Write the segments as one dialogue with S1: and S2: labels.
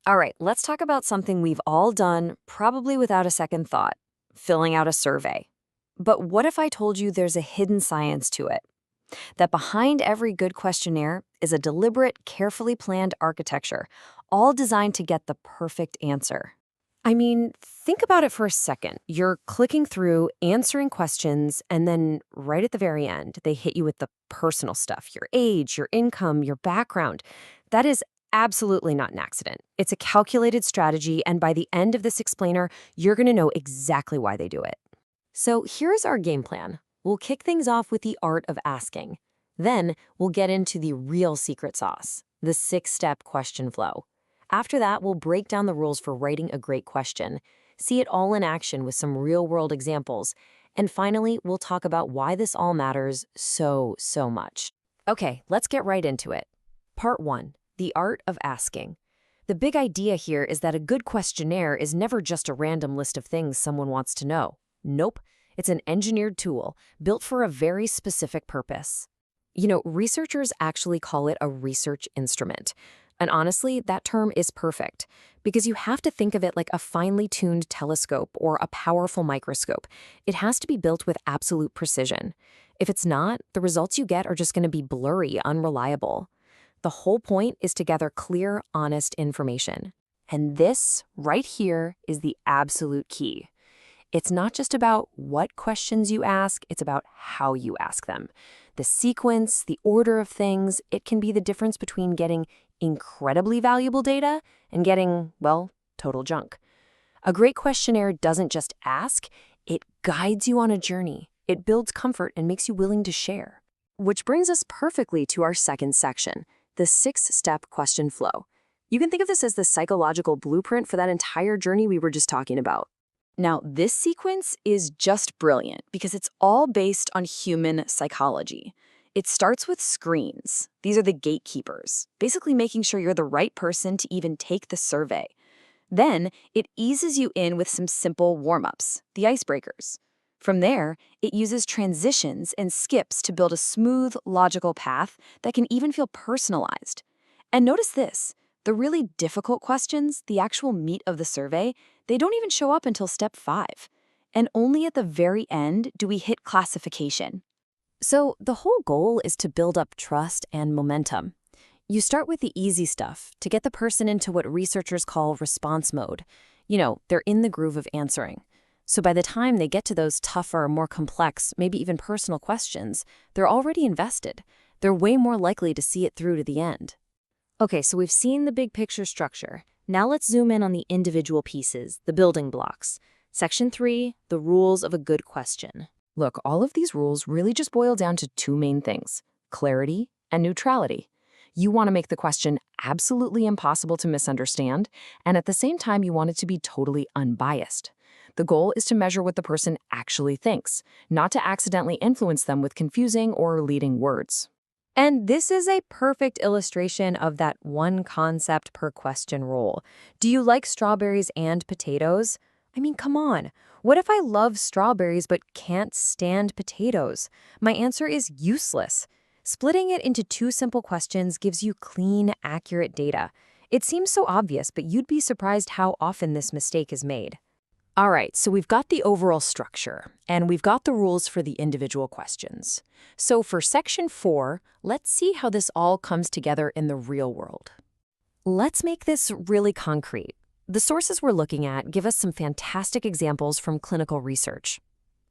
S1: All right, let's talk about something we've all done, probably without a second thought, filling out a survey. But what if I told you there's a hidden science to it? That behind every good questionnaire is a deliberate, carefully planned architecture, all designed to get the perfect answer. I mean, think about it for a second. You're clicking through, answering questions, and then right at the very end, they hit you with the personal stuff, your age, your income, your background. That is absolutely not an accident. It's a calculated strategy, and by the end of this explainer, you're going to know exactly why they do it. So here's our game plan. We'll kick things off with the art of asking. Then we'll get into the real secret sauce, the 6-step question flow. After that, we'll break down the rules for writing a great question, see it all in action with some real-world examples, and finally, we'll talk about why this all matters so much. Okay, let's get right into it. Part 1, the art of asking. The big idea here is that a good questionnaire is never just a random list of things someone wants to know. Nope, it's an engineered tool built for a very specific purpose. You know, researchers actually call it a research instrument. And honestly, that term is perfect because you have to think of it like a finely tuned telescope or a powerful microscope. It has to be built with absolute precision. If it's not, the results you get are just going to be blurry, unreliable. The whole point is to gather clear, honest information. And this, right here, is the absolute key. It's not just about what questions you ask, it's about how you ask them. The sequence, the order of things, it can be the difference between getting incredibly valuable data and getting, well, total junk. A great questionnaire doesn't just ask, it guides you on a journey. It builds comfort and makes you willing to share. Which brings us perfectly to our second section, the 6-step question flow. You can think of this as the psychological blueprint for that entire journey we were just talking about. Now, this sequence is just brilliant because it's all based on human psychology. It starts with screens. These are the gatekeepers, basically making sure you're the right person to even take the survey. Then, it eases you in with some simple warm-ups, the icebreakers. From there, it uses transitions and skips to build a smooth, logical path that can even feel personalized. And notice this, the really difficult questions, the actual meat of the survey, they don't even show up until step 5. And only at the very end do we hit classification. So the whole goal is to build up trust and momentum. You start with the easy stuff to get the person into what researchers call response mode. You know, they're in the groove of answering. So by the time they get to those tougher, more complex, maybe even personal questions, they're already invested. They're way more likely to see it through to the end. Okay, so we've seen the big picture structure. Now let's zoom in on the individual pieces, the building blocks. Section 3, the rules of a good question. Look, all of these rules really just boil down to 2 main things, clarity and neutrality. You want to make the question absolutely impossible to misunderstand, and at the same time, you want it to be totally unbiased. The goal is to measure what the person actually thinks, not to accidentally influence them with confusing or leading words. And this is a perfect illustration of that one concept per question rule. Do you like strawberries and potatoes? I mean, come on. What if I love strawberries but can't stand potatoes? My answer is useless. Splitting it into 2 simple questions gives you clean, accurate data. It seems so obvious, but you'd be surprised how often this mistake is made. All right, so we've got the overall structure, and we've got the rules for the individual questions. So for section 4, let's see how this all comes together in the real world. Let's make this really concrete. The sources we're looking at give us some fantastic examples from clinical research.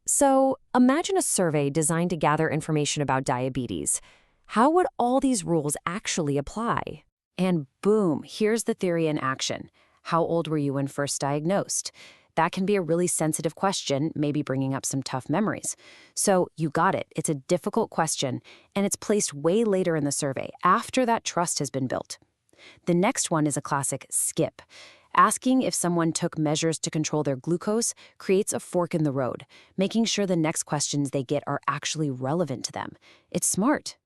S1: So imagine a survey designed to gather information about diabetes. How would all these rules actually apply? And boom, here's the theory in action. How old were you when first diagnosed? That can be a really sensitive question, maybe bringing up some tough memories. So you got it. It's a difficult question, and it's placed way later in the survey, after that trust has been built. The next one is a classic skip. Asking if someone took measures to control their glucose creates a fork in the road, making sure the next questions they get are actually relevant to them. It's smart.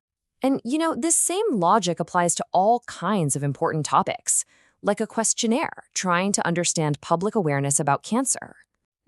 S1: And you know, this same logic applies to all kinds of important topics, like a questionnaire trying to understand public awareness about cancer.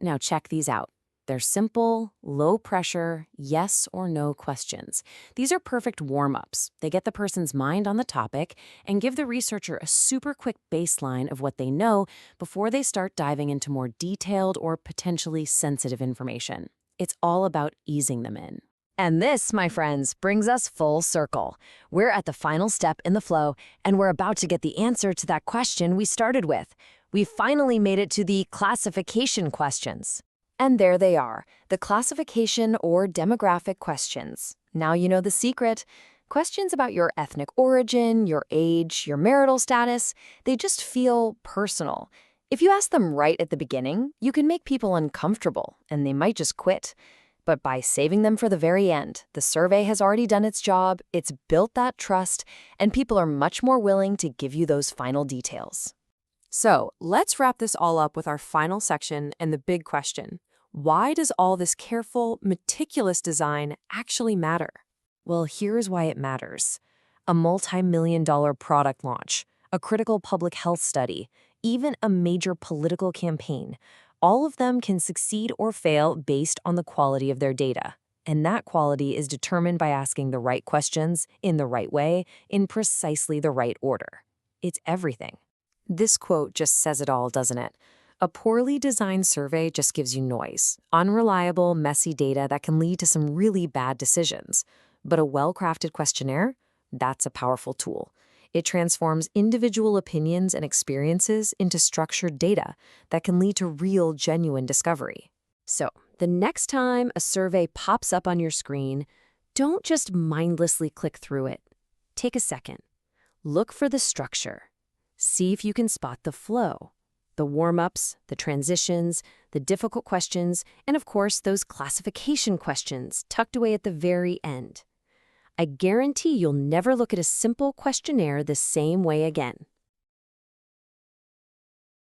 S1: Now check these out. They're simple, low pressure, yes or no questions. These are perfect warm-ups. They get the person's mind on the topic and give the researcher a super quick baseline of what they know before they start diving into more detailed or potentially sensitive information. It's all about easing them in. And this, my friends, brings us full circle. We're at the final step in the flow, and we're about to get the answer to that question we started with. We've finally made it to the classification questions. And there they are, the classification or demographic questions. Now you know the secret. Questions about your ethnic origin, your age, your marital status, they just feel personal. If you ask them right at the beginning, you can make people uncomfortable, and they might just quit. But by saving them for the very end, the survey has already done its job, it's built that trust, and people are much more willing to give you those final details. So let's wrap this all up with our final section and the big question. Why does all this careful, meticulous design actually matter? Well, here's why it matters. A multi-million-dollar product launch, a critical public health study, even a major political campaign. All of them can succeed or fail based on the quality of their data. And that quality is determined by asking the right questions in the right way, in precisely the right order. It's everything. This quote just says it all, doesn't it? A poorly designed survey just gives you noise, unreliable, messy data that can lead to some really bad decisions. But a well-crafted questionnaire, that's a powerful tool. It transforms individual opinions and experiences into structured data that can lead to real, genuine discovery. So, the next time a survey pops up on your screen, don't just mindlessly click through it. Take a second. Look for the structure. See if you can spot the flow. The warm-ups, the transitions, the difficult questions, and of course, those classification questions tucked away at the very end. I guarantee you'll never look at a simple questionnaire the same way again.